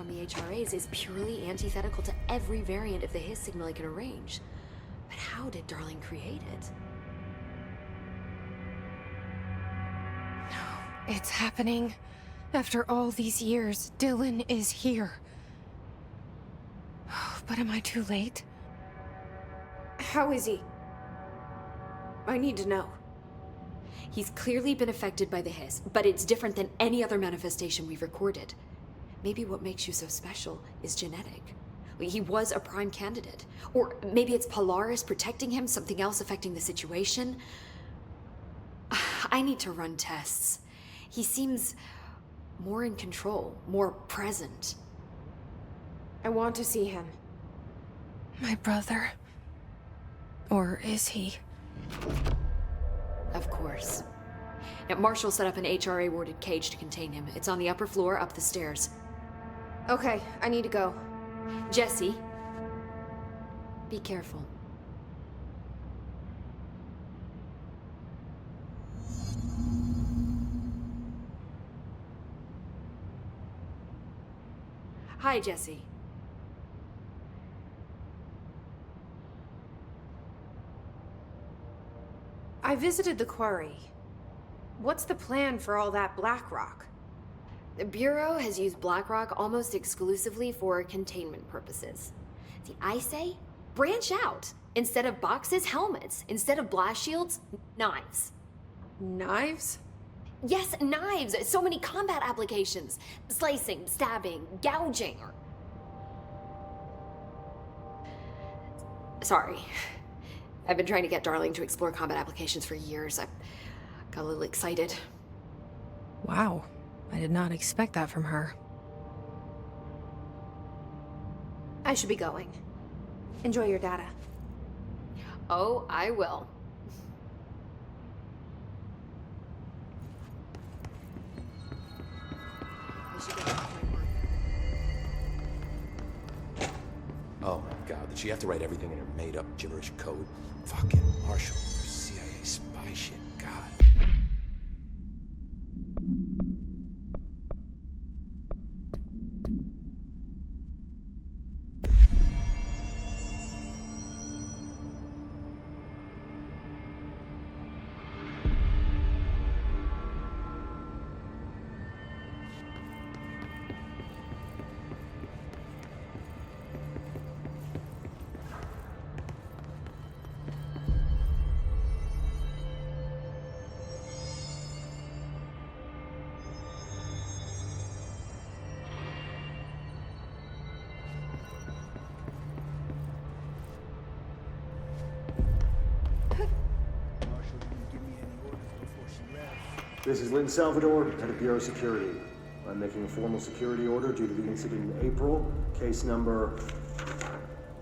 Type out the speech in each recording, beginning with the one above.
from the HRAs is purely antithetical to every variant of the Hiss signal I can arrange. But how did Darling create it? It's happening. After all these years, Dylan is here. But am I too late? How is he? I need to know. He's clearly been affected by the Hiss, but it's different than any other manifestation we've recorded. Maybe what makes you so special is genetic. He was a prime candidate. Or maybe it's Polaris protecting him, something else affecting the situation. I need to run tests. He seems more in control, more present. I want to see him. My brother? Or is he? Of course. Now, Marshall set up an HRA-warded cage to contain him. It's on the upper floor, up the stairs. Okay, I need to go. Jesse, be careful. Hi, Jesse. I visited the quarry. What's the plan for all that black rock? The Bureau has used Blackrock almost exclusively for containment purposes. See, I say, branch out. Instead of boxes, helmets. Instead of blast shields, knives. Knives? Yes, knives! So many combat applications. Slicing, stabbing, gouging, or... Sorry. I've been trying to get Darling to explore combat applications for years. I got a little excited. Wow. I did not expect that from her. I should be going. Enjoy your data. Oh, I will. I should get back to my work. Oh my god, did she have to write everything in her made-up gibberish code? Fucking Marshall, CIA spy shit, god. This is Lynn Salvador, head of Bureau Security. I'm making a formal security order due to the incident in April, case number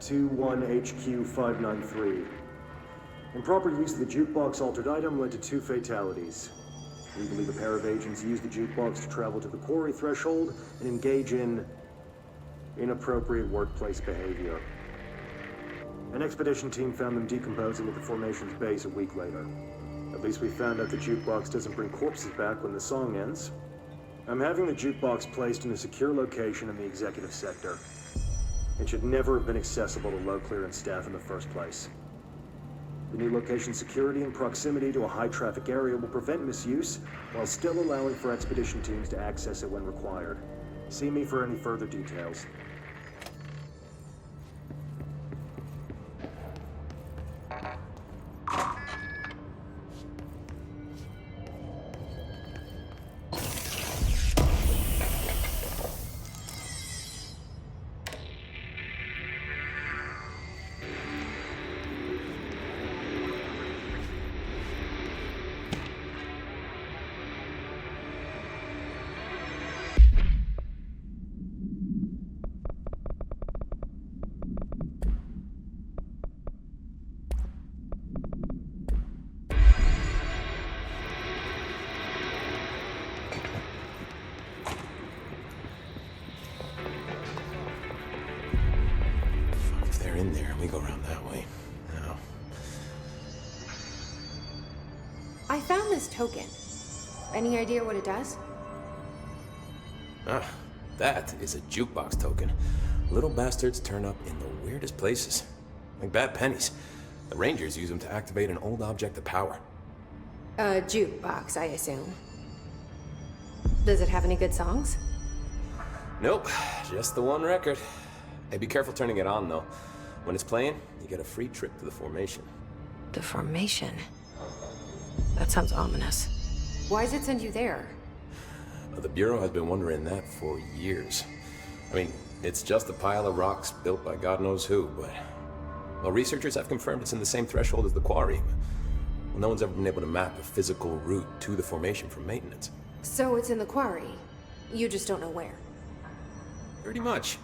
21HQ593. Improper use of the jukebox altered item led to 2 fatalities. We believe a pair of agents used the jukebox to travel to the quarry threshold and engage in inappropriate workplace behavior. An expedition team found them decomposing at the formation's base a week later. At least we found out the jukebox doesn't bring corpses back when the song ends. I'm having the jukebox placed in a secure location in the executive sector. It should never have been accessible to low clearance staff in the first place. The new location security and proximity to a high traffic area will prevent misuse, while still allowing for expedition teams to access it when required. See me for any further details. In there, we go around that way. No. I found this token. Any idea what it does? Ah, That is a jukebox token. Little bastards turn up in the weirdest places. Like bad pennies. The Rangers use them to activate an old object of power. A jukebox, I assume. Does it have any good songs? Nope, just the one record. Hey, be careful turning it on, though. When it's playing, you get a free trip to the formation. The formation. That sounds ominous. Why does it send you there? The Bureau has been wondering that for years. I mean, it's just a pile of rocks built by God knows who, but... Well, researchers have confirmed it's in the same threshold as the quarry. Well, no one's ever been able to map a physical route to the formation for maintenance. So it's in the quarry. You just don't know where. Pretty much.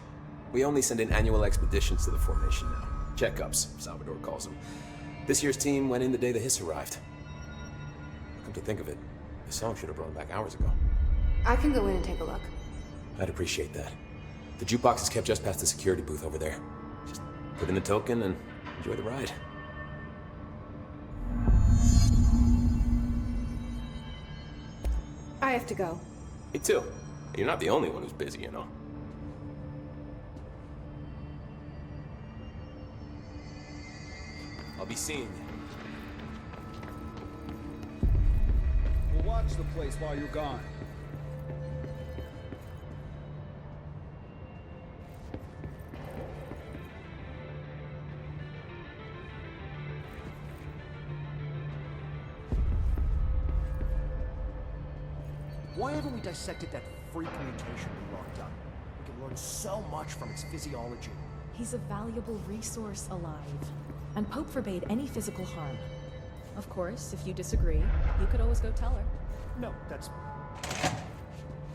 We only send in annual expeditions to the formation now. Checkups, Salvador calls them. This year's team went in the day the hiss arrived. Come to think of it, the song should have brought them back hours ago. I can go in and take a look. I'd appreciate that. The jukebox is kept just past the security booth over there. Just put in the token and enjoy the ride. I have to go. Me too. You're not the only one who's busy, you know. I'll be seeing you. We'll watch the place while you're gone. Why haven't we dissected that freak mutation we locked up? We can learn so much from its physiology. He's a valuable resource alive, and Pope forbade any physical harm. Of course, if you disagree, you could always go tell her. No, that's...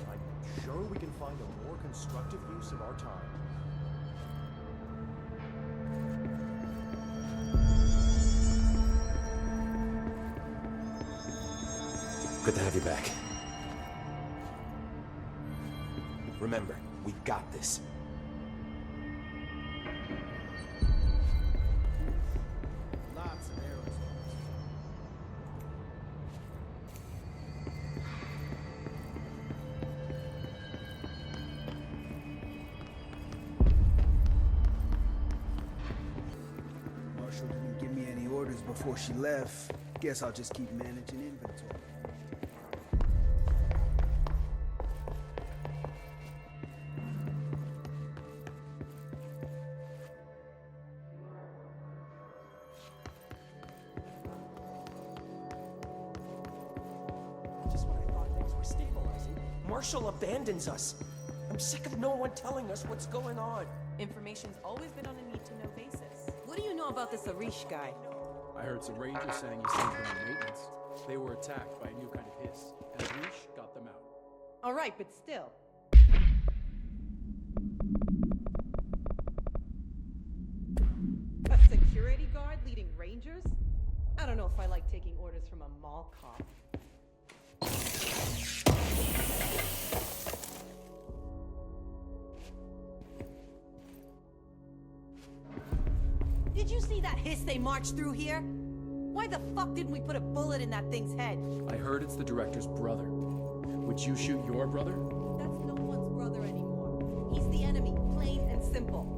I'm sure we can find a more constructive use of our time. Good to have you back. Remember, we got this. Lots of arrows. Marshall didn't give me any orders before she left. Guess I'll just keep managing inventory. Just when I thought things were stabilizing, Marshall abandons us. I'm sick of no one telling us what's going on. Information's always been on a need-to-know basis. What do you know about this Arish guy? I heard some rangers saying he sent them in maintenance. They were attacked by a new kind of hiss, and Arish got them out. All right, but still. A security guard leading rangers? I don't know if I like taking orders from a mall cop. Did you see that hiss they marched through here? Why the fuck didn't we put a bullet in that thing's head? I heard it's the director's brother. Would you shoot your brother? That's no one's brother anymore. He's the enemy, plain and simple.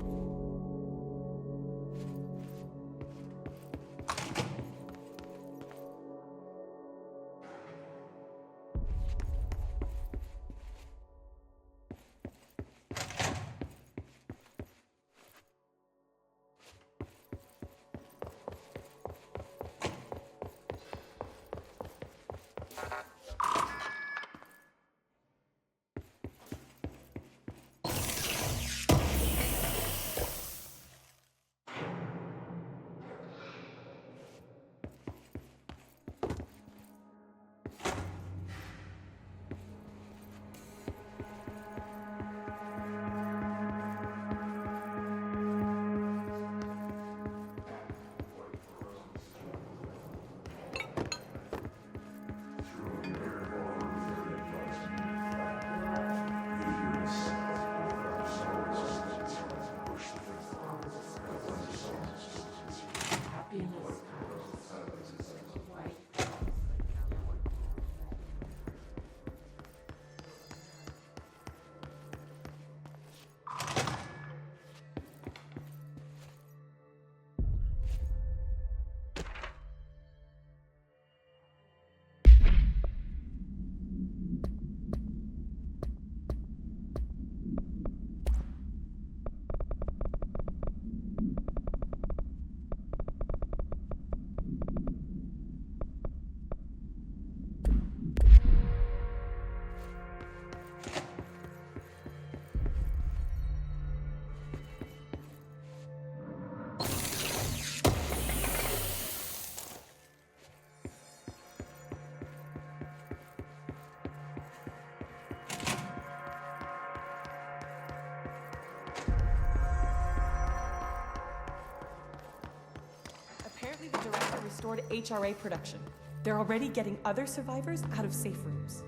restored HRA production. They're already getting other survivors out of safe rooms.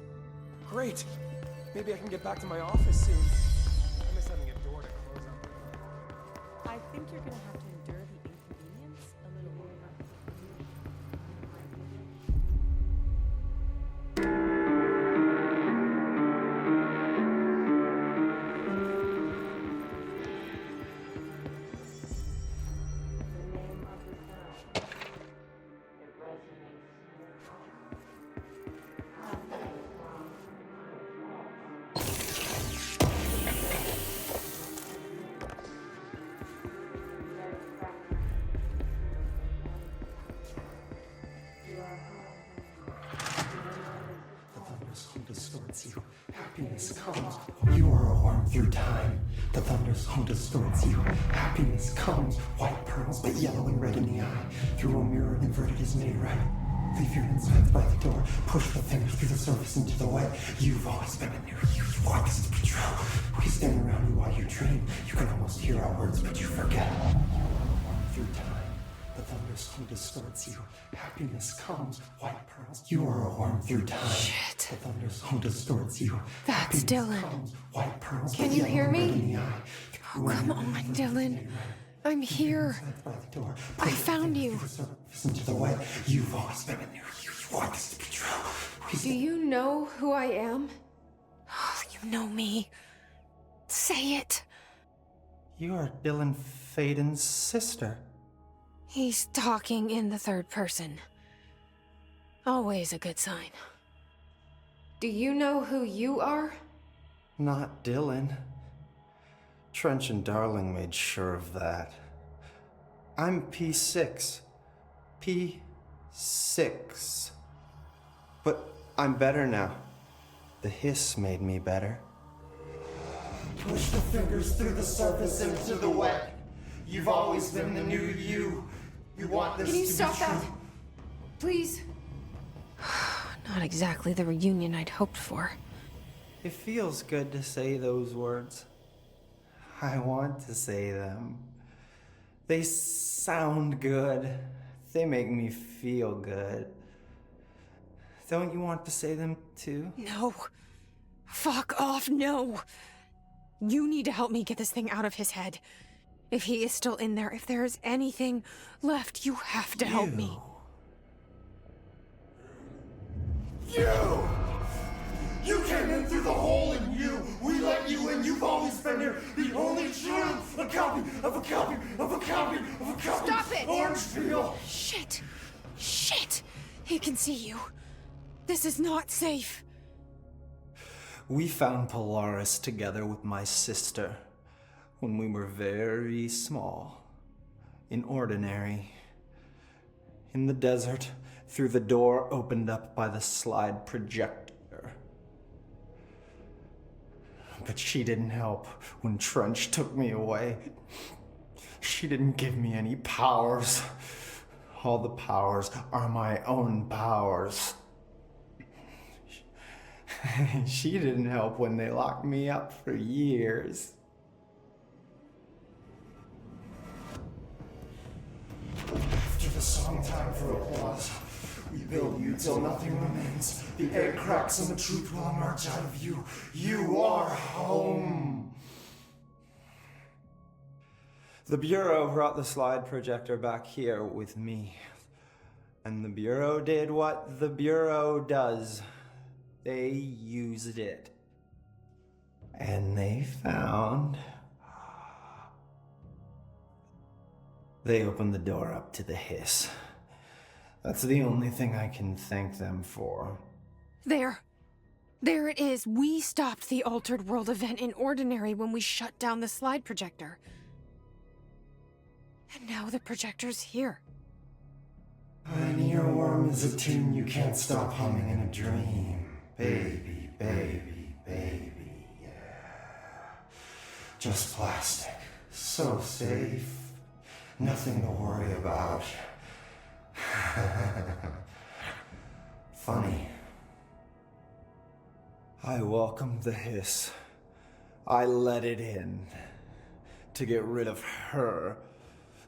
Great! Maybe I can get back to my office soon. I miss having a door to close up. I think you're gonna have to endure the inconvenience a little longer. Distorts you. Happiness comes. You are a worm through time. The thunderstorm distorts you. Happiness comes. White pearls, but yellow and red in the eye. Through a mirror inverted is made right. Leave your insides by the door. Push the fingers through the surface into the wet. You've always been a new you. You want this to be true. We stand around you while you dream. You can almost hear our words, but you forget. Through time. The thunderstorm distorts you. Happiness comes. White pearls. You are a worm through time. Shit. The thunderstorm distorts you. That's Happiness Dylan. comes. White pearls. Can you hear me? Oh, come on, Dylan. I'm here. I found you. Into the way. You've always been a new you. You want this to be true. Do you know who I am? You know me. Say it. You are Dylan Faden's sister. He's talking in the third person. Always a good sign. Do you know who you are? Not Dylan. Trench and Darling made sure of that. I'm P6. P6. But I'm better now. The hiss made me better. Push the fingers through the surface into the wet. You've always been the new you. You want this Can you to stop be true. that? Please? Not exactly the reunion I'd hoped for. It feels good to say those words. I want to say them. They sound good. They make me feel good. Don't you want to say them too? No. Fuck off, no. You need to help me get this thing out of his head. If he is still in there, if there is anything left, you have to help me. You! You came in through the hole in you! We let you in, you've always been here! The only true! A copy of a copy of a copy of a copy! Stop it! Orange peel! Shit! Shit! He can see you. This is not safe. We found Polaris together with my sister when we were very small, in Ordinary, in the desert, through the door opened up by the slide projector. But she didn't help when Trench took me away. She didn't give me any powers. All the powers are my own powers. She didn't help when they locked me up for years. After the song time for applause, we build you till nothing remains. The egg cracks and the truth will emerge out of you. You are home. The Bureau brought the slide projector back here with me. And the Bureau did what the Bureau does. They used it. And they found... They opened the door up to the hiss. That's the only thing I can thank them for. There. There it is. We stopped the Altered World event in Ordinary when we shut down the slide projector. And now the projector's here. An earworm is a tune you can't stop humming in a dream. Baby, baby, baby, yeah. Just plastic. So safe. Nothing to worry about. Funny. I welcomed the hiss. I let it in. To get rid of her.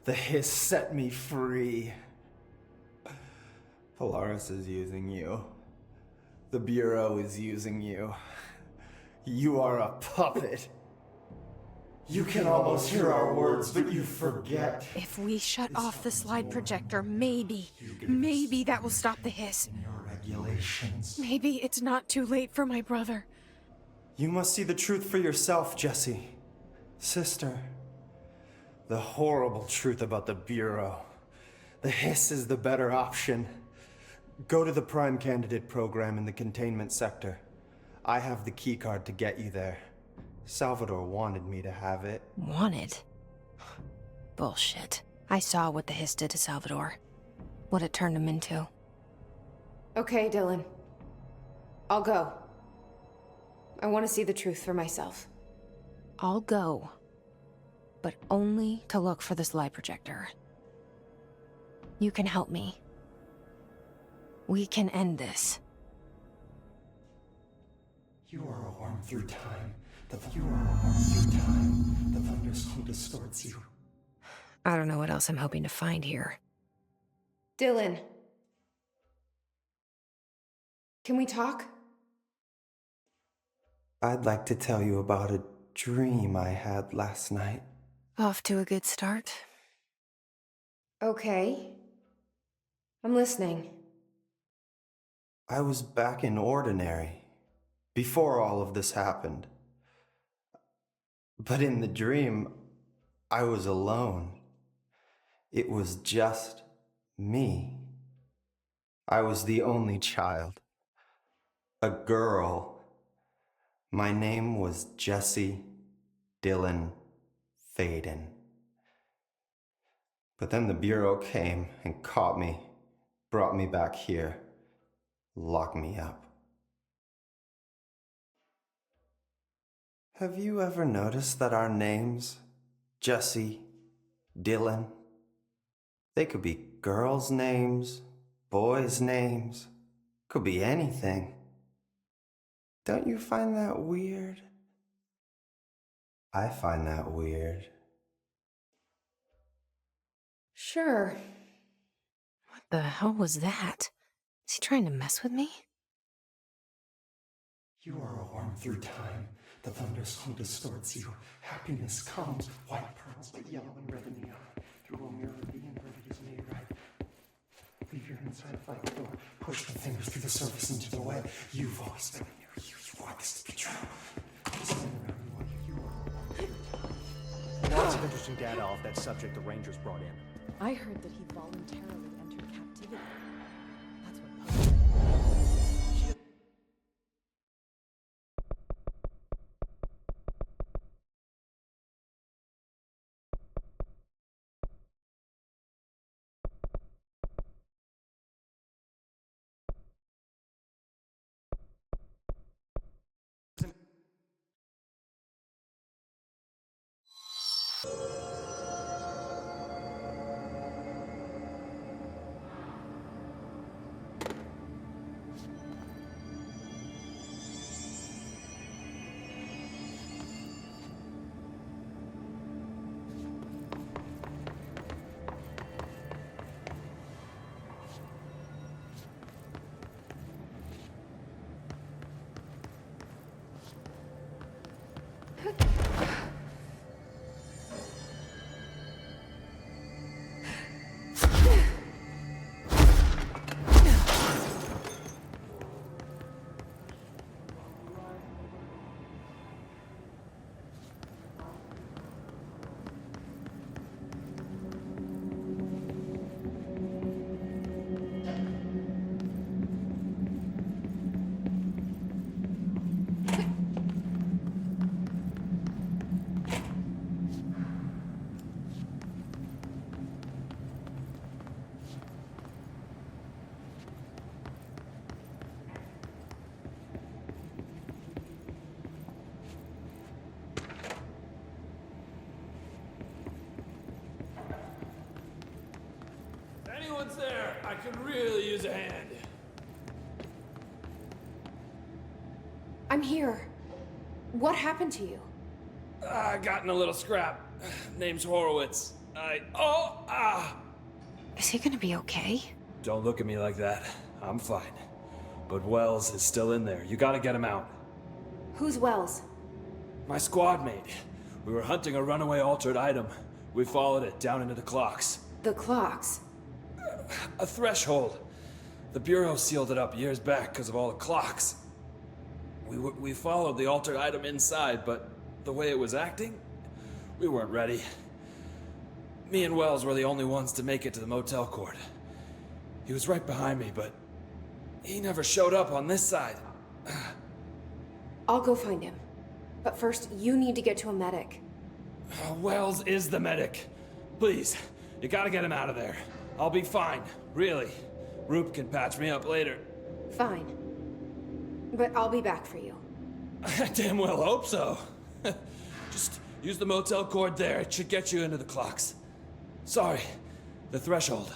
The hiss set me free. Polaris is using you. The Bureau is using you. You are a puppet. You can almost hear our words, but you forget. If we shut off the slide projector, maybe that will stop the hiss. Your regulations. Maybe it's not too late for my brother. You must see the truth for yourself, Jesse. Sister. The horrible truth about the Bureau. The hiss is the better option. Go to the Prime Candidate program in the containment sector. I have the keycard to get you there. Salvador wanted me to have it. Wanted? Bullshit. I saw what the hiss did to Salvador. What it turned him into. Okay, Dylan. I'll go. I want to see the truth for myself. I'll go. But only to look for the slide projector. You can help me. We can end this. You are a worm through time. The thunderstorm distorts you. I don't know what else I'm hoping to find here. Dylan. Can we talk? I'd like to tell you about a dream I had last night. Off to a good start. Okay. I'm listening. I was back in Ordinary, before all of this happened. But in the dream, I was alone. It was just me. I was the only child. A girl. My name was Jesse Dylan Faden. But then the Bureau came and caught me, brought me back here, locked me up. Have you ever noticed that our names, Jesse, Dylan, they could be girls' names, boys' names, could be anything. Don't you find that weird? I find that weird. Sure. What the hell was that? Is he trying to mess with me? You are a worm through time. The thunderstorm distorts you. Happiness comes. White pearls, but yellow and red in the eye. Through a mirror, the inverted is made right. Leave your inside like a door. Push the fingers through the surface into the web. You've always been near you. You want this to be true. Spin around you while you are a worm through time. Lots of interesting data off that subject the Rangers brought in. I heard that he voluntarily entered captivity. That's what Poe said. Anyone's there, I could really use a hand. I'm here. What happened to you? I got in a little scrap. Name's Horowitz. Is he gonna be okay? don't look at me like that. I'm fine. But Wells is still in there. You gotta get him out. Who's Wells? My squad mate. We were hunting a runaway altered item. We followed it down into the clocks. The clocks? A threshold. The Bureau sealed it up years back because of all the clocks. We followed the altered item inside, but the way it was acting, we weren't ready. Me and Wells were the only ones to make it to the motel court. He was right behind me, but he never showed up on this side. I'll go find him. But first, you need to get to a medic. Wells is the medic. Please, you gotta get him out of there. I'll be fine, really. Roop can patch me up later. Fine. But I'll be back for you. I damn well hope so. Just use the motel cord there. It should get you into the clocks. Sorry, the threshold.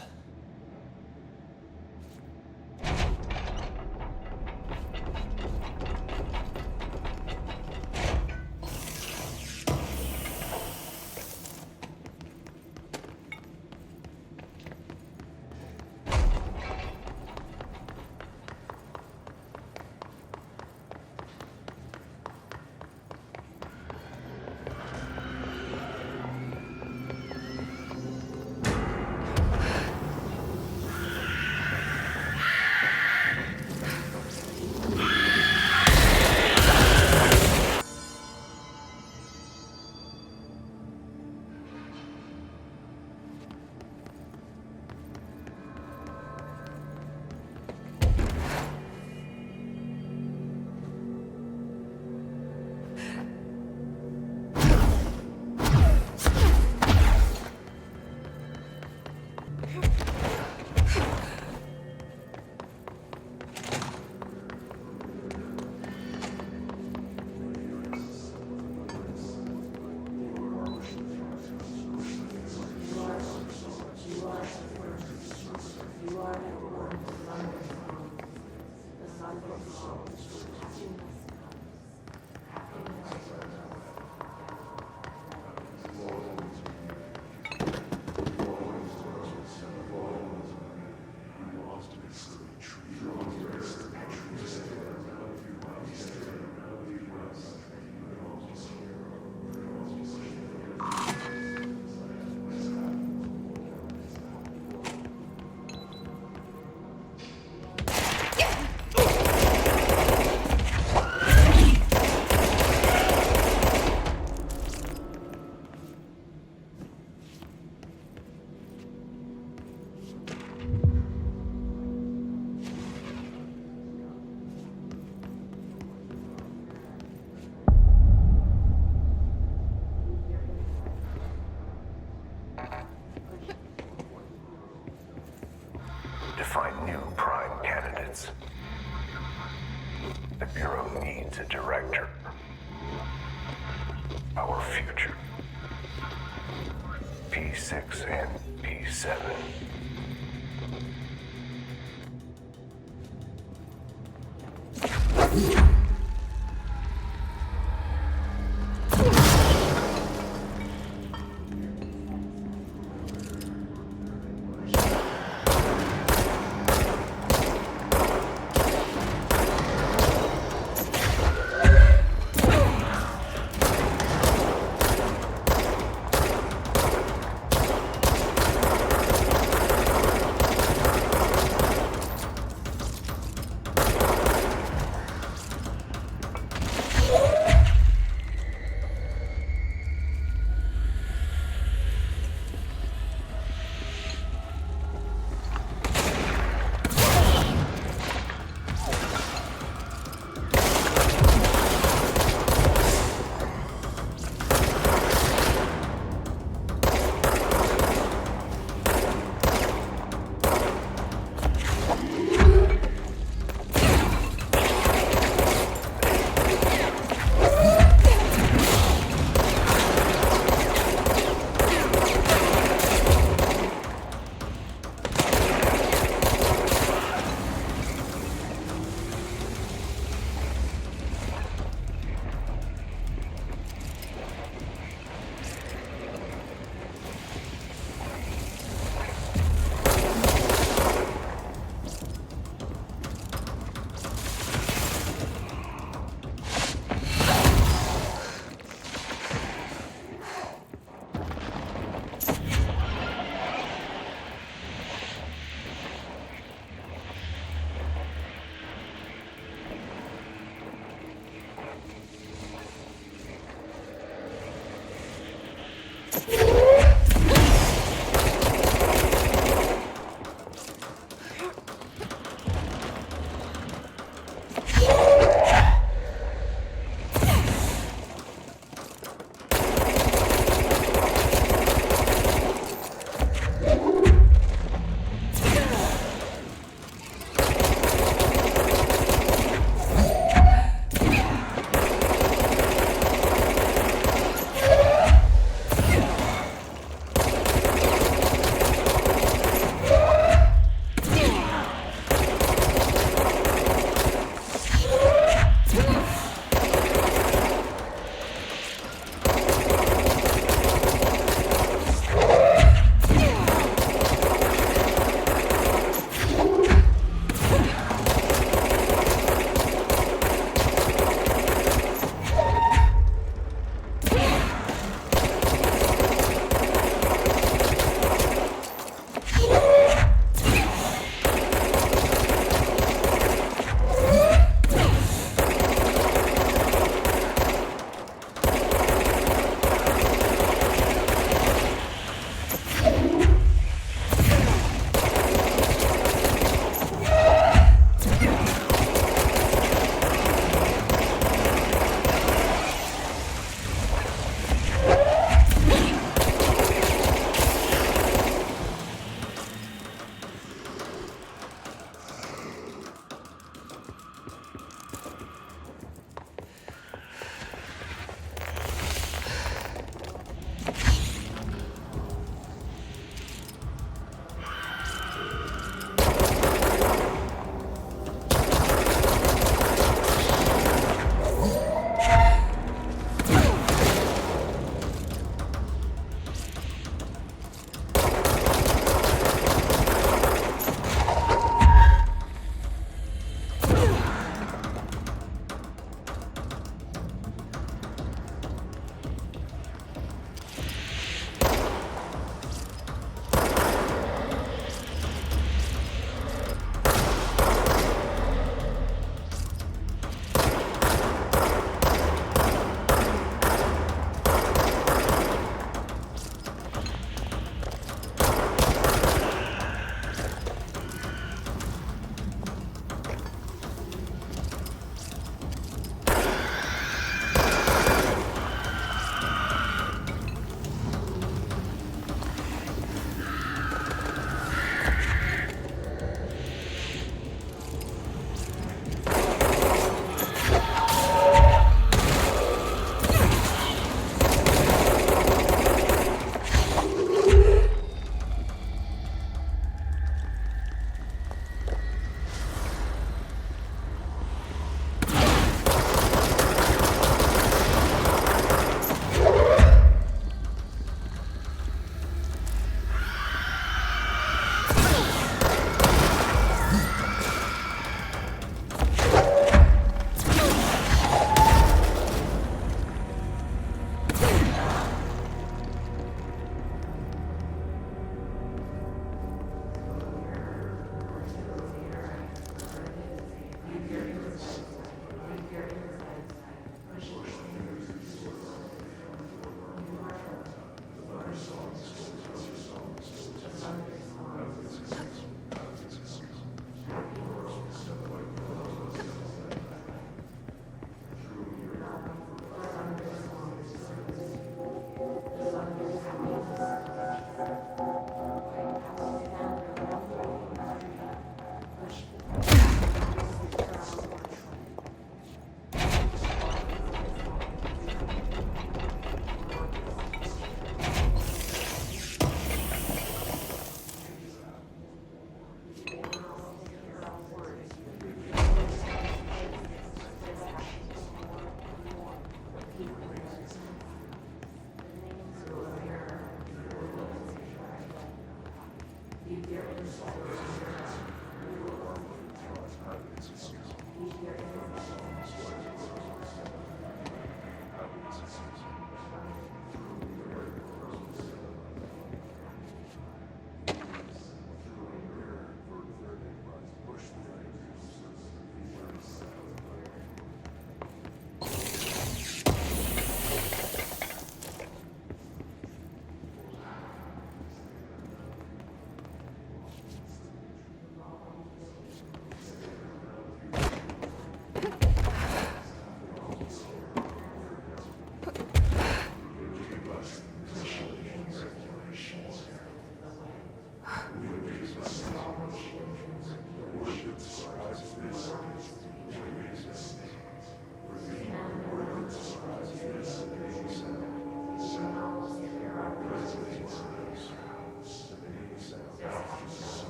To find new prime candidates, the Bureau needs a director. Our future. P6 and P7.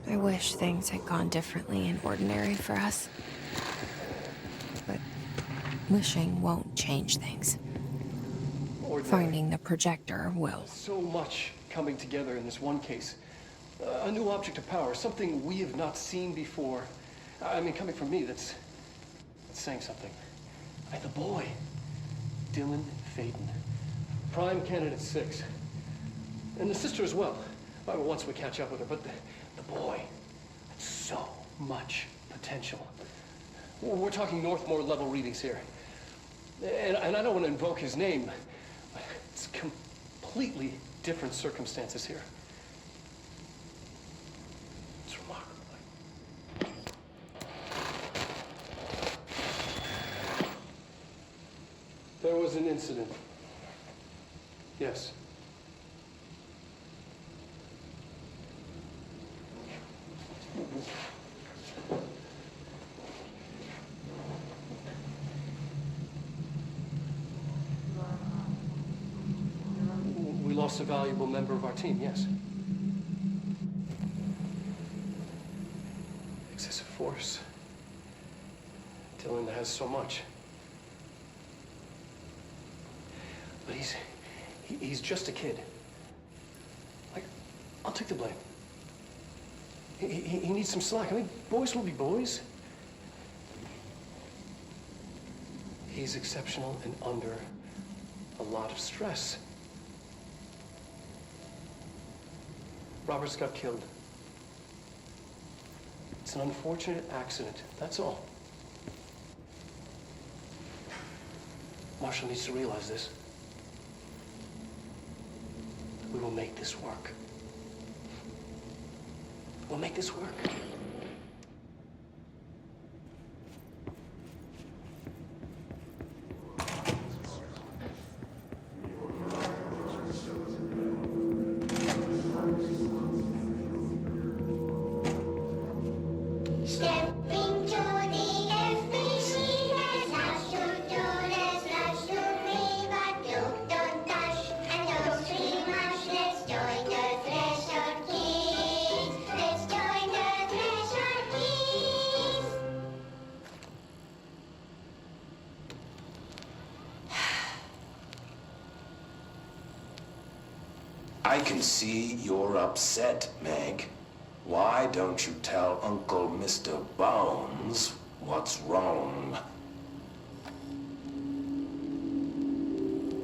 I wish things had gone differently in Ordinary for us. But wishing won't change things. Ordinary. Finding the projector will. So much coming together in this one case. A new object of power, something we have not seen before. I mean, coming from me, that's saying something. The boy, Dylan Faden, prime candidate 6. And the sister as well. Once we catch up with her, but the boy, so much potential. We're talking Northmore level readings here. And I don't want to invoke his name, but it's completely different circumstances here. It's remarkable. There was an incident. Yes. We lost a valuable member of our team, yes. Excessive force. Dylan has so much. But he's just a kid. Like, I'll take the blame. He needs some slack. I mean, boys will be boys. He's exceptional and under a lot of stress. Roberts got killed. It's an unfortunate accident, that's all. Marshall needs to realize this. We will make this work. We'll make this work. I can see you're upset, Meg. Why don't you tell Uncle Mr. Bones what's wrong?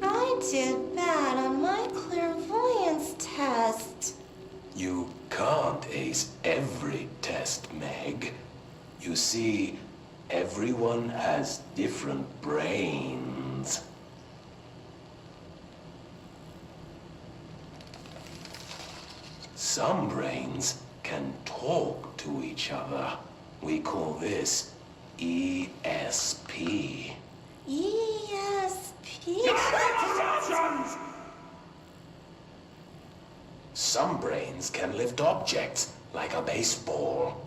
I did bad on my clairvoyance test. You can't ace every test, Meg. You see, everyone has different brains. Some brains can talk to each other. We call this ESP. ESP? Some brains can lift objects, like a baseball.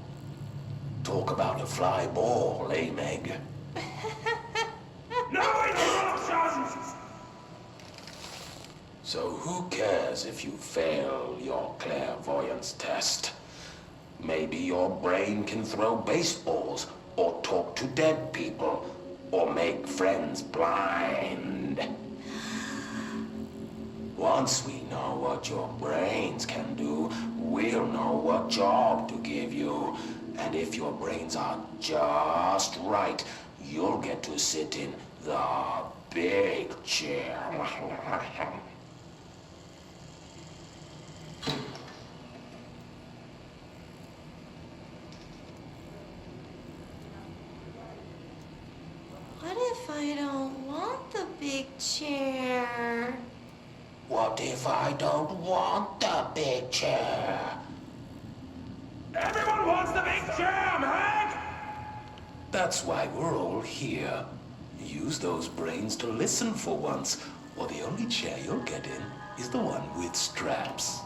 Talk about a fly ball, eh, Meg? No interruptions! So who cares if you fail your clairvoyance test? Maybe your brain can throw baseballs, or talk to dead people, or make friends blind. Once we know what your brains can do, we'll know what job to give you. And if your brains are just right, you'll get to sit in the big chair. chair. What if I don't want the big chair? Everyone wants the big chair, man! That's why we're all here. Use those brains to listen for once, or the only chair you'll get in is the one with straps.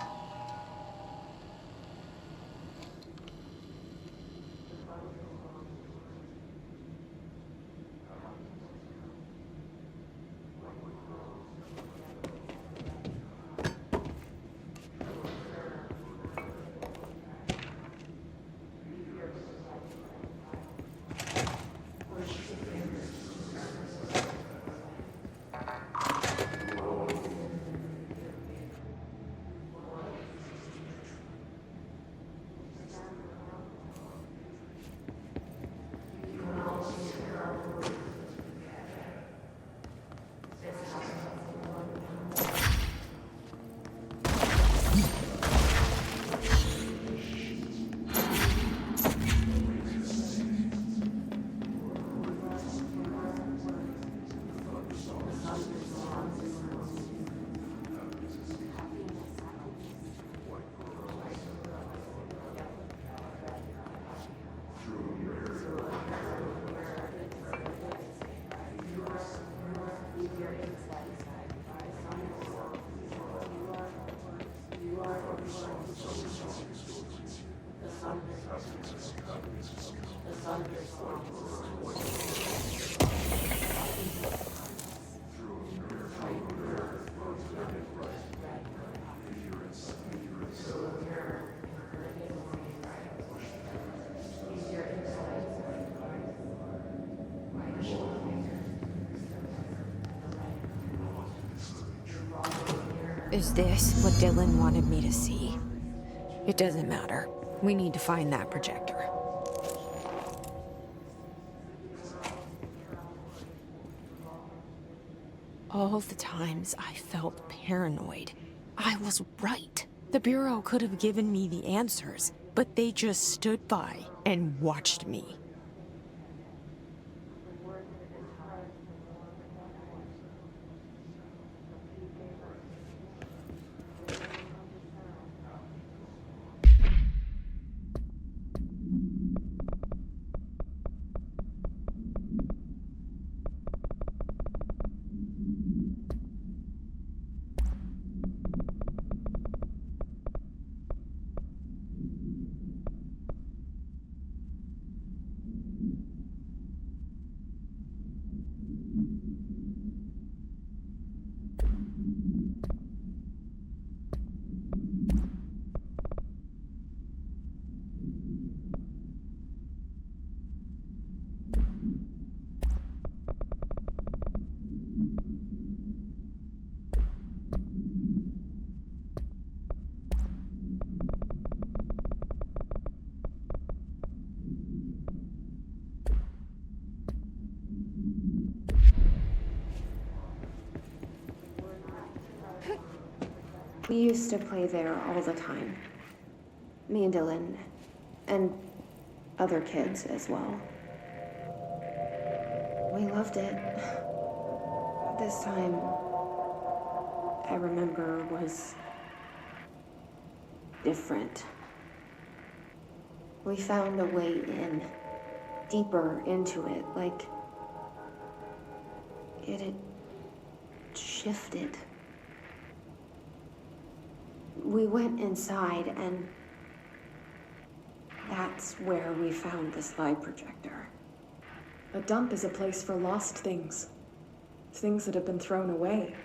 Is this what Dylan wanted me to see? It doesn't matter. We need to find that projector. All the times I felt paranoid, I was right. The Bureau could have given me the answers, but they just stood by and watched me. We used to play there all the time. Me and Dylan, and other kids as well. We loved it. This time, I remember, was different. We found a way in, deeper into it, like it had shifted. We went inside, and that's where we found the slide projector. A dump is a place for lost things. Things that have been thrown away.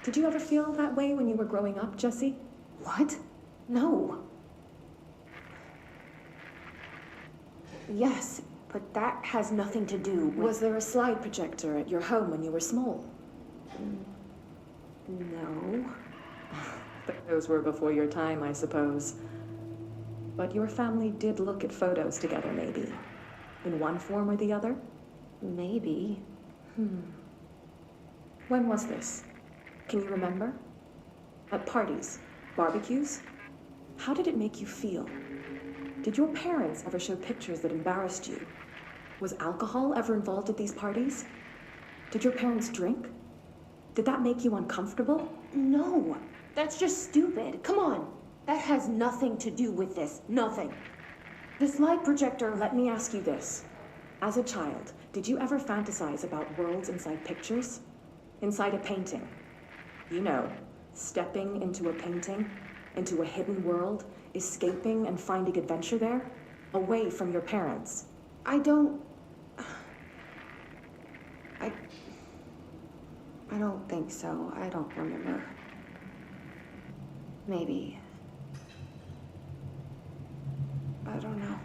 Did you ever feel that way when you were growing up, Jesse? What? No. Yes, but that has nothing to do with... Was there a slide projector at your home when you were small? No. Those were before your time, I suppose. But your family did look at photos together, maybe. In one form or the other? Maybe. When was this? Can you remember? At parties? Barbecues? How did it make you feel? Did your parents ever show pictures that embarrassed you? Was alcohol ever involved at these parties? Did your parents drink? Did that make you uncomfortable? No, that's just stupid. Come on. That has nothing to do with this. Nothing. This light projector, let me ask you this. As a child, did you ever fantasize about worlds inside pictures? Inside a painting? You know, stepping into a painting, into a hidden world, escaping and finding adventure there, away from your parents. I don't think so. I don't remember. Maybe. I don't know.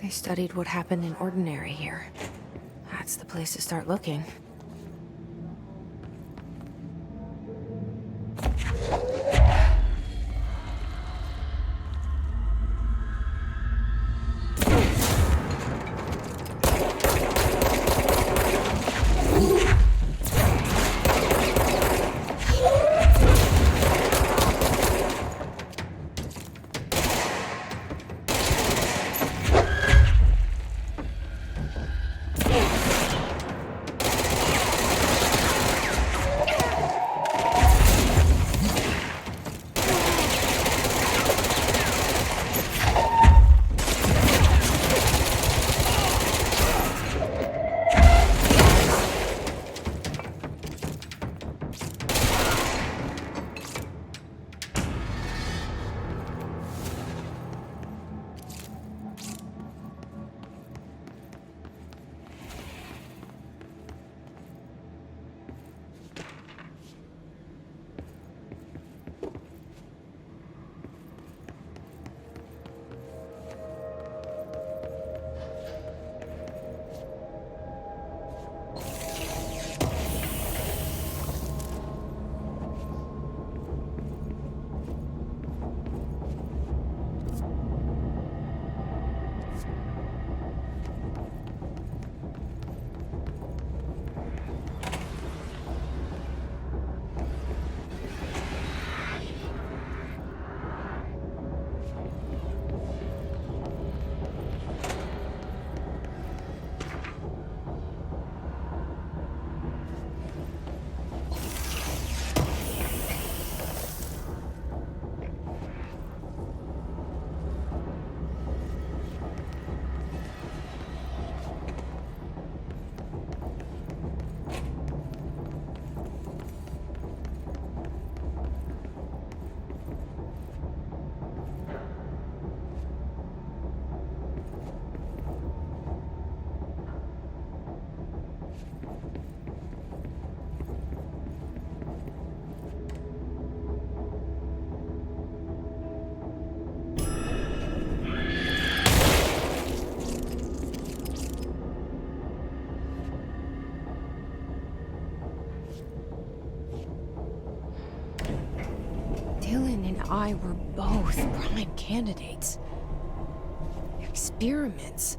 They studied what happened in Ordinary here. That's the place to start looking. Dylan and I were both prime candidates. Experiments.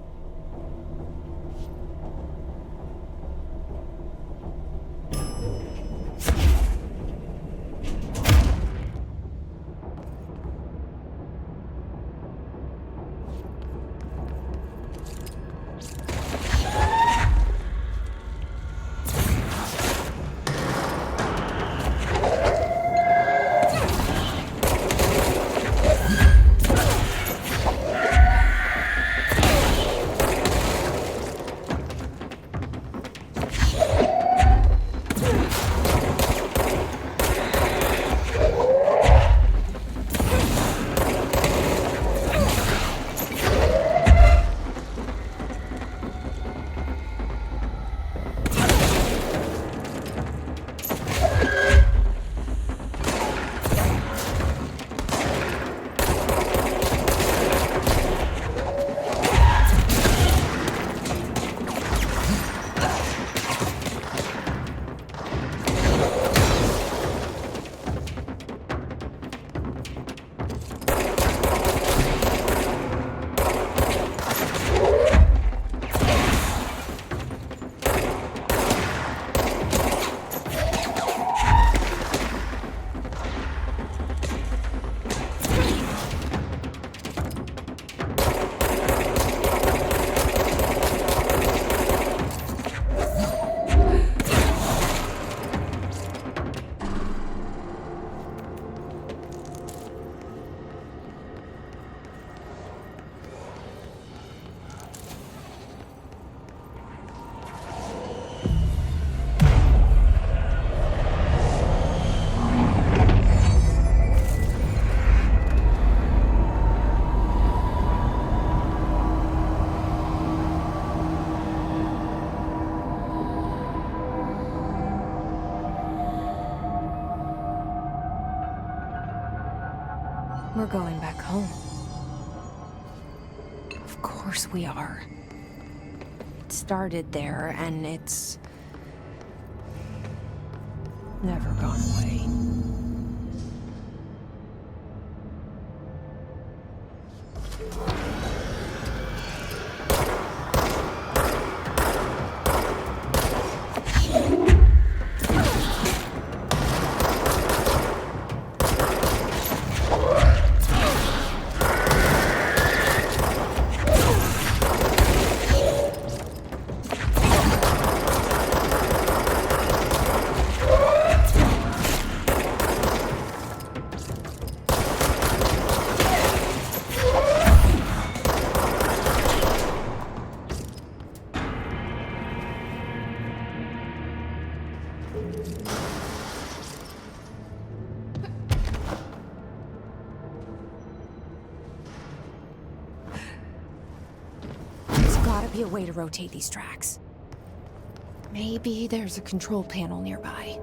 We're going back home. Of course we are. It started there, and it's never gone away. Be a way to rotate these tracks. Maybe there's a control panel nearby.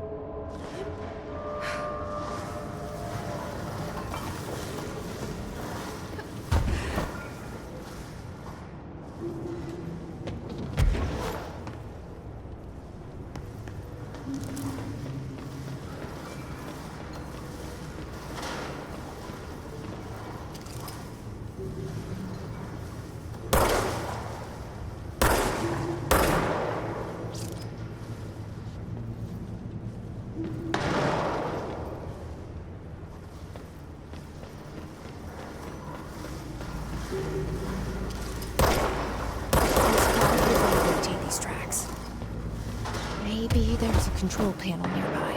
Maybe there's a control panel nearby.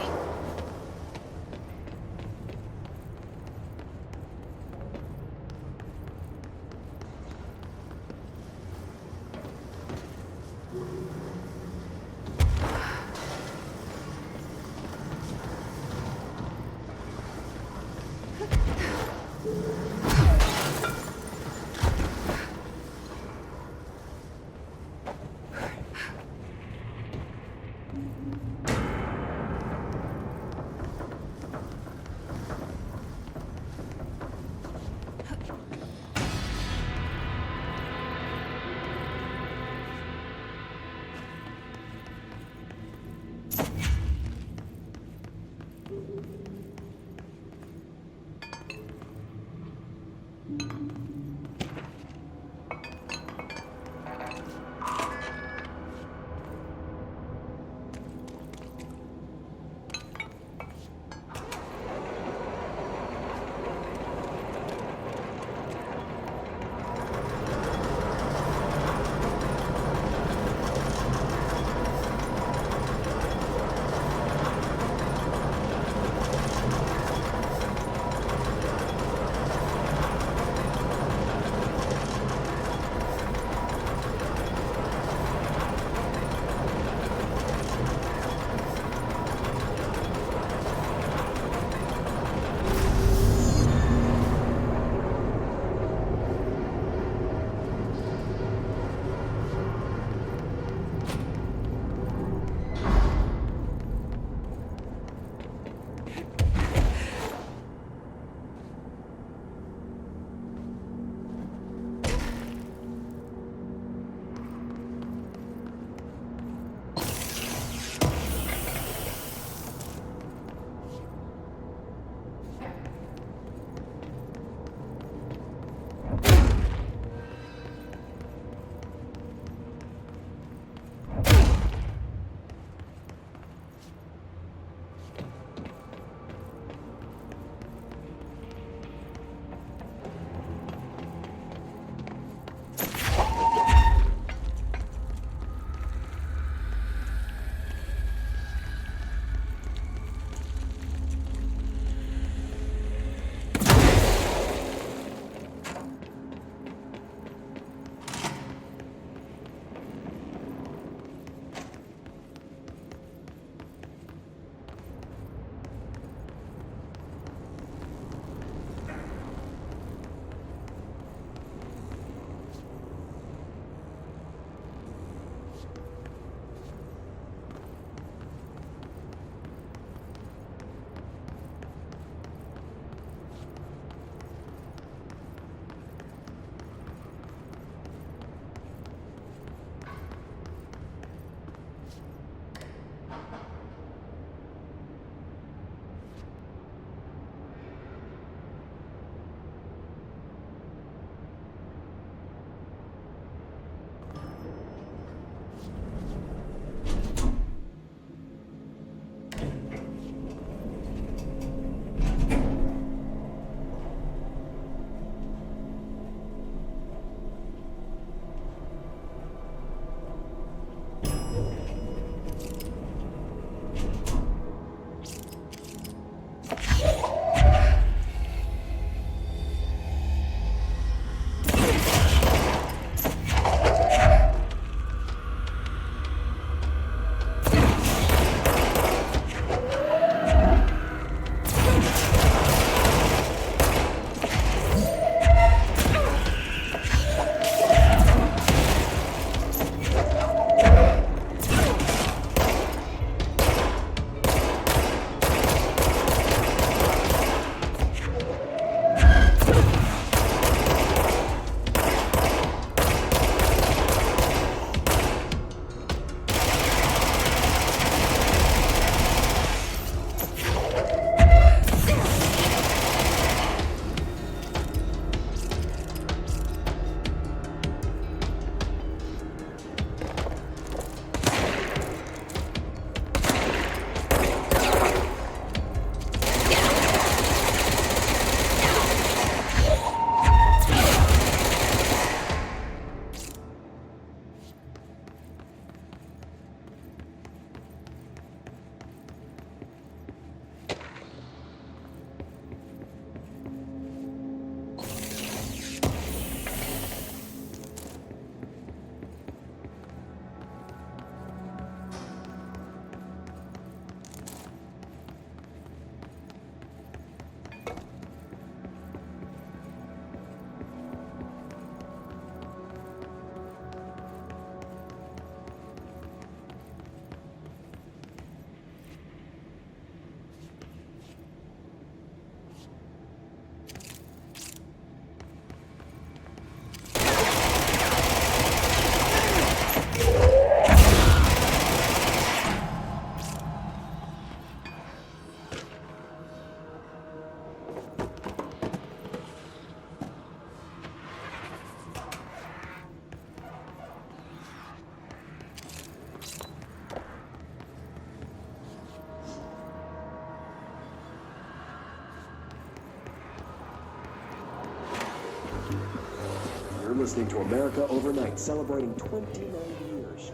listening to America Overnight, celebrating 29 years.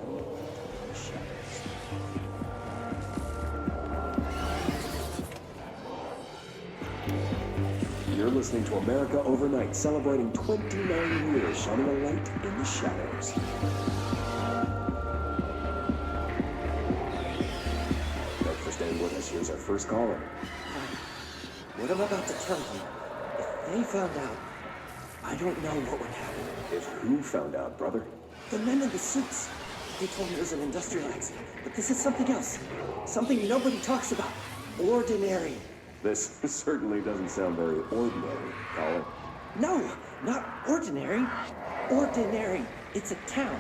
You're listening to America Overnight, celebrating 29 years, shining a light in the shadows. Thanks for staying with us. Here's our first caller. What I'm about to tell you, if they found out, I don't know what would happen. If who found out, brother? The men in the suits. They told me it was an industrial accident, but this is something else. Something nobody talks about. Ordinary. This certainly doesn't sound very ordinary, caller. No, not ordinary. Ordinary. It's a town.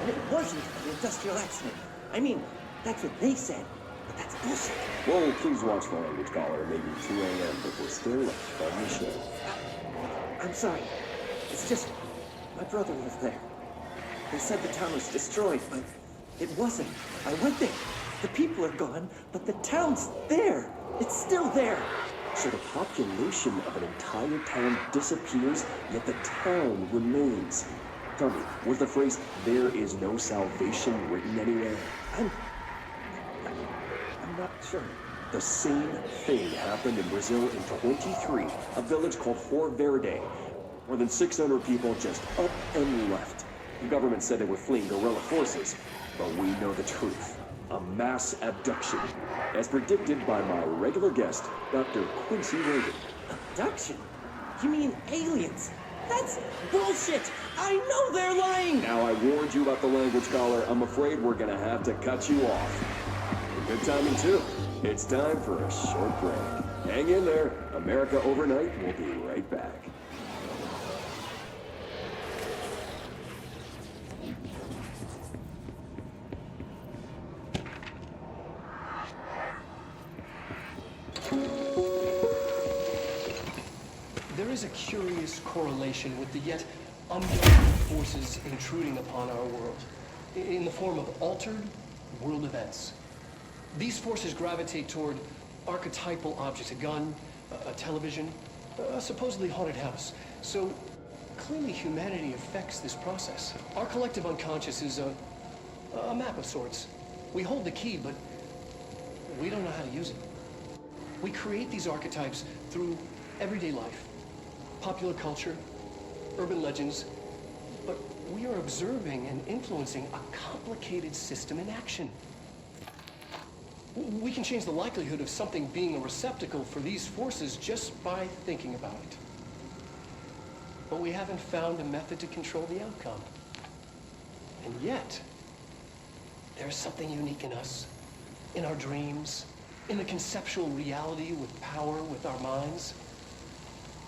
And it wasn't an industrial accident. I mean, that's what they said. But that's bullshit. Whoa, please watch the language, caller. It may be 2 a.m., but we're still on the show. I'm sorry. It's just, my brother lived there. They said the town was destroyed, but it wasn't. I went there. The people are gone, but the town's there. It's still there. So the population of an entire town disappears, yet the town remains. Tell me, was the phrase, "there is no salvation," written anywhere? I'm not sure. The same thing happened in Brazil in 23, a village called Rio Verde. More than 600 people just up and left. The government said they were fleeing guerrilla forces, but we know the truth. A mass abduction, as predicted by my regular guest, Dr. Quincy Reagan. Abduction? You mean aliens? That's bullshit! I know they're lying! Now, I warned you about the language, caller. I'm afraid we're gonna have to cut you off. Good timing, too. It's time for a short break. Hang in there. America Overnight will be right back. There is a curious correlation with the yet unknown forces intruding upon our world, in the form of altered world events. These forces gravitate toward archetypal objects, a gun, a television, a supposedly haunted house. So clearly humanity affects this process. Our collective unconscious is a map of sorts. We hold the key, but we don't know how to use it. We create these archetypes through everyday life, popular culture, urban legends, but we are observing and influencing a complicated system in action. We can change the likelihood of something being a receptacle for these forces just by thinking about it. But we haven't found a method to control the outcome. And yet, there's something unique in us, in our dreams, in the conceptual reality with power with our minds.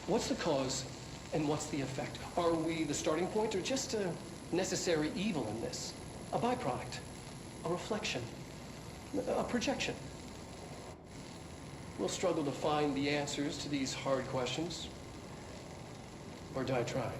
What's the cause and what's the effect? Are we the starting point or just a necessary evil in this? A byproduct, a reflection, a projection? We'll struggle to find the answers to these hard questions, or die trying.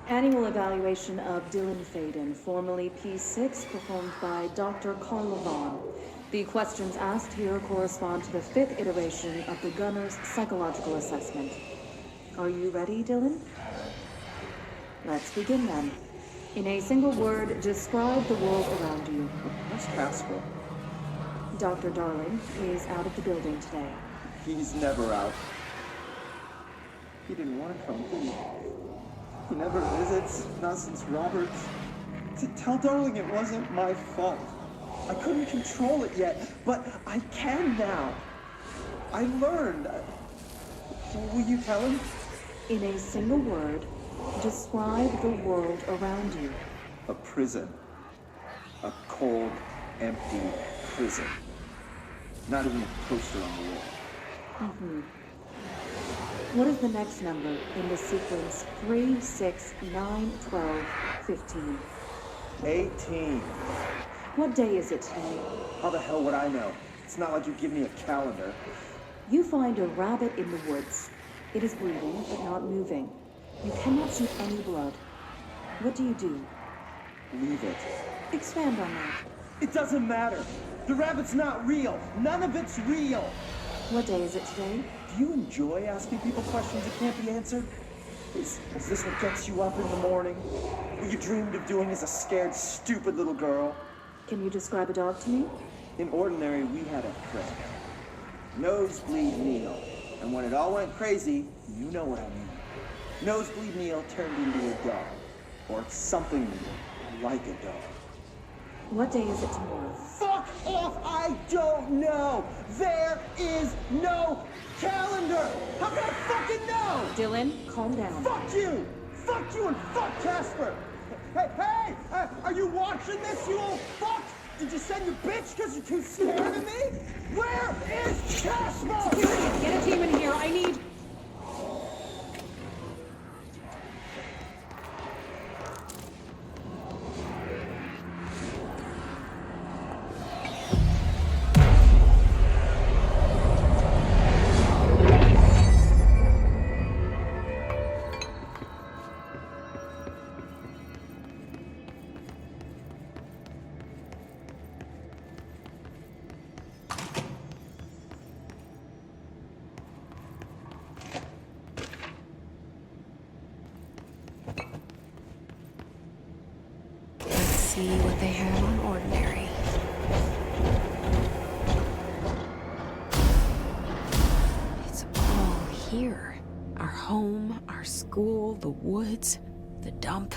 Annual evaluation of Dylan Faden, formerly P6, performed by Dr. Carla Vaughn. The questions asked here correspond to the 5th iteration of the Gunner's psychological assessment. Are you ready, Dylan? Let's begin then. In a single word, describe the world around you. That's Casper. Dr. Darling is out of the building today. He's never out. He didn't want to come, did he? He never visits, not since Roberts. Tell Darling it wasn't my fault. I couldn't control it yet, but I can now. I learned. Will you tell him? In a single word, describe the world around you. A prison. A cold, empty prison. Not even a poster on the wall. Mm-hmm. What is the next number in the sequence 3, 6, 9, 12, 15? 18. What day is it today? How the hell would I know? It's not like you give me a calendar. You find a rabbit in the woods. It is breathing, but not moving. You cannot shoot any blood. What do you do? Leave it. Expand on that. It doesn't matter. The rabbit's not real. None of it's real. What day is it today? Do you enjoy asking people questions that can't be answered? Is this what gets you up in the morning? What you dreamed of doing as a scared, stupid little girl? Can you describe a dog to me? In Ordinary, we had a prick. Nosebleed Neil. And when it all went crazy, you know what I mean. Nosebleed Neil turned into a dog. Or something like a dog. What day is it tomorrow? Fuck off! I don't know! There is no calendar! How can I fucking know? Dylan, calm down. Fuck you! Fuck you and fuck Casper! Hey! Are you watching this, you old fuck? Did you send your bitch because you're too scared of me? Where is Casper? Security, get a team in here. I need... See what they have on Ordinary. It's all here. Our home, our school, the woods, the dump.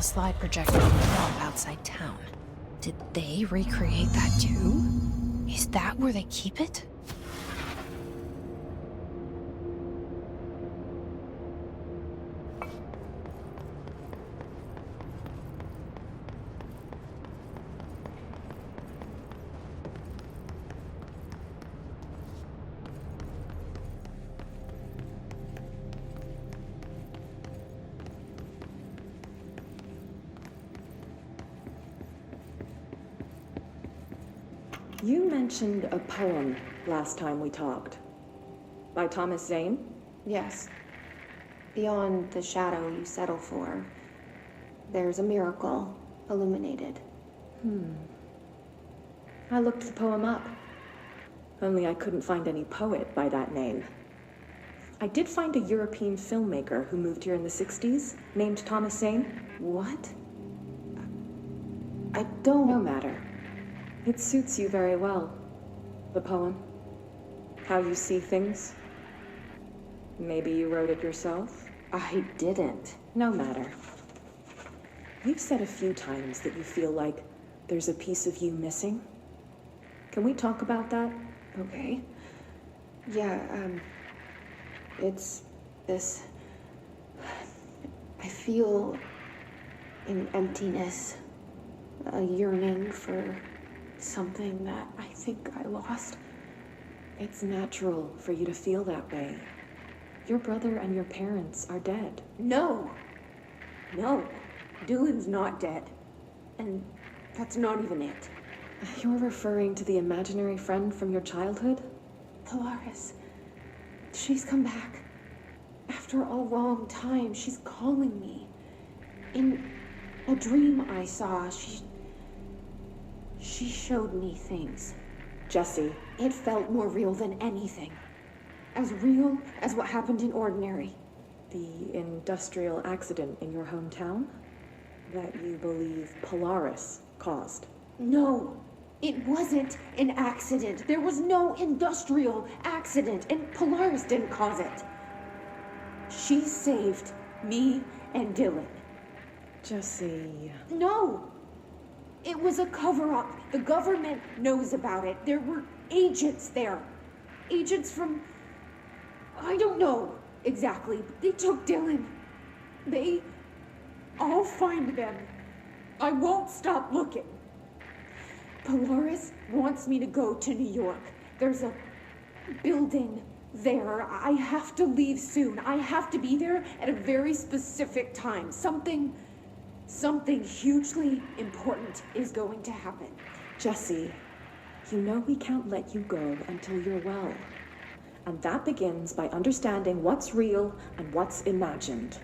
Slide projector on the wall outside town. Did they recreate that too? Is that where they keep it? You mentioned a poem last time we talked. By Thomas Zane? Yes. Beyond the shadow you settle for, there's a miracle illuminated. I looked the poem up. Only I couldn't find any poet by that name. I did find a European filmmaker who moved here in the 60s, named Thomas Zane. What? I don't... No matter. It suits you very well. The poem. How you see things. Maybe you wrote it yourself? I didn't. No matter. You've said a few times that you feel like there's a piece of you missing. Can we talk about that? Okay. Yeah, it's this... I feel an emptiness, a yearning for something that I think I lost. It's natural for you to feel that way. Your brother and your parents are dead. No! No. Dylan's not dead. And that's not even it. You're referring to the imaginary friend from your childhood? Polaris. She's come back. After a long time, she's calling me. In a dream I saw, she showed me things. Jesse. It felt more real than anything. As real as what happened in Ordinary. The industrial accident in your hometown? That you believe Polaris caused? No, it wasn't an accident. There was no industrial accident, and Polaris didn't cause it. She saved me and Dylan. Jesse... No! It was a cover-up. The government knows about it. There were agents there. Agents from... I don't know exactly, but they took Dylan. I'll find them. I won't stop looking. Polaris wants me to go to New York. There's a building there. I have to leave soon. I have to be there at a very specific time. Something hugely important is going to happen. Jesse, you know we can't let you go until you're well. And that begins by understanding what's real and what's imagined.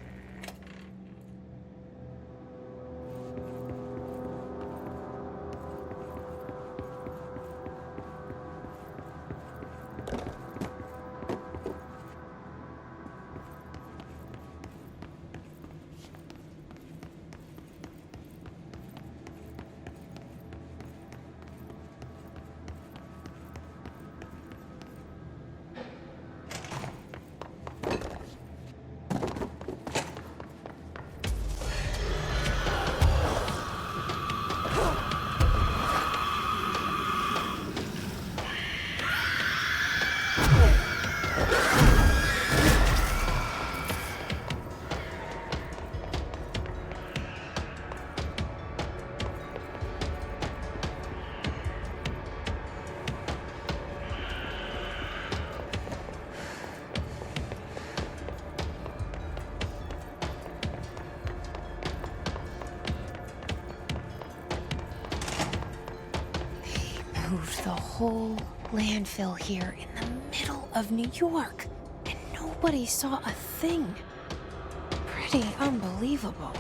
Moved the whole landfill here in the middle of New York, and nobody saw a thing. Pretty unbelievable.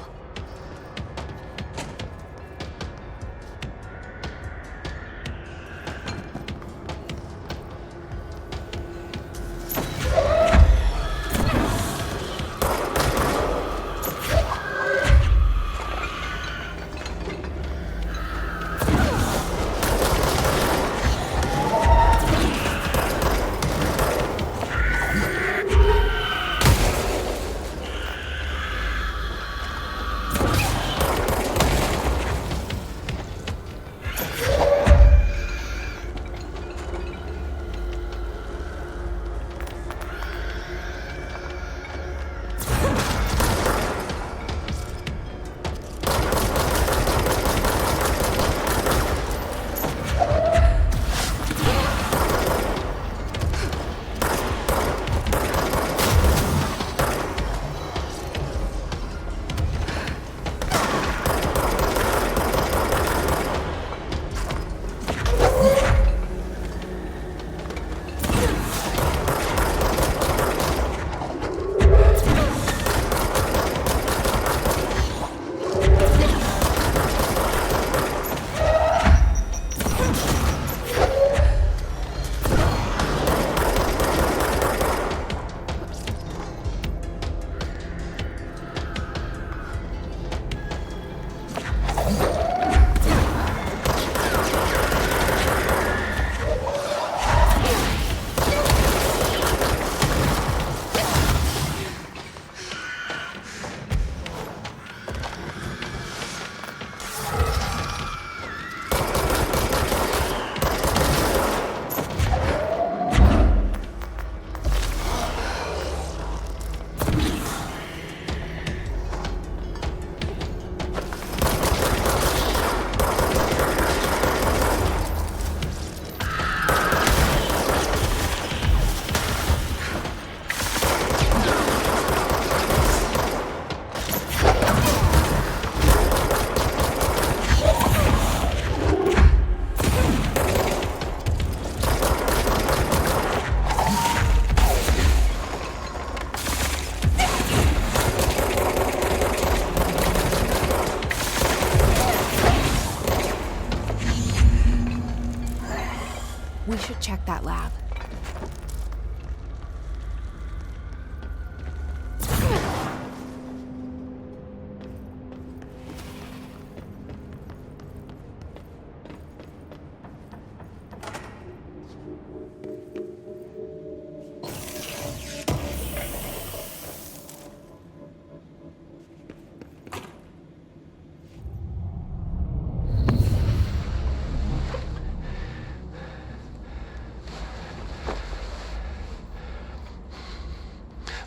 check that lab.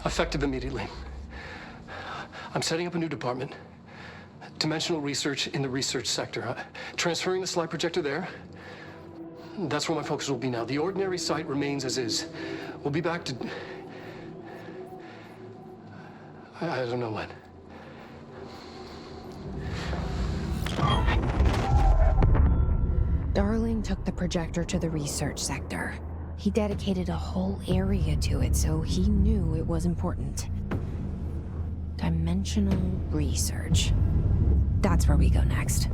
Effective immediately. I'm setting up a new department. Dimensional research in the research sector. Transferring the slide projector there. That's where my focus will be now. The ordinary site remains as is. We'll be back to... I don't know when. Darling took the projector to the research sector. He dedicated a whole area to it, so he knew it was important. Dimensional research. That's where we go next.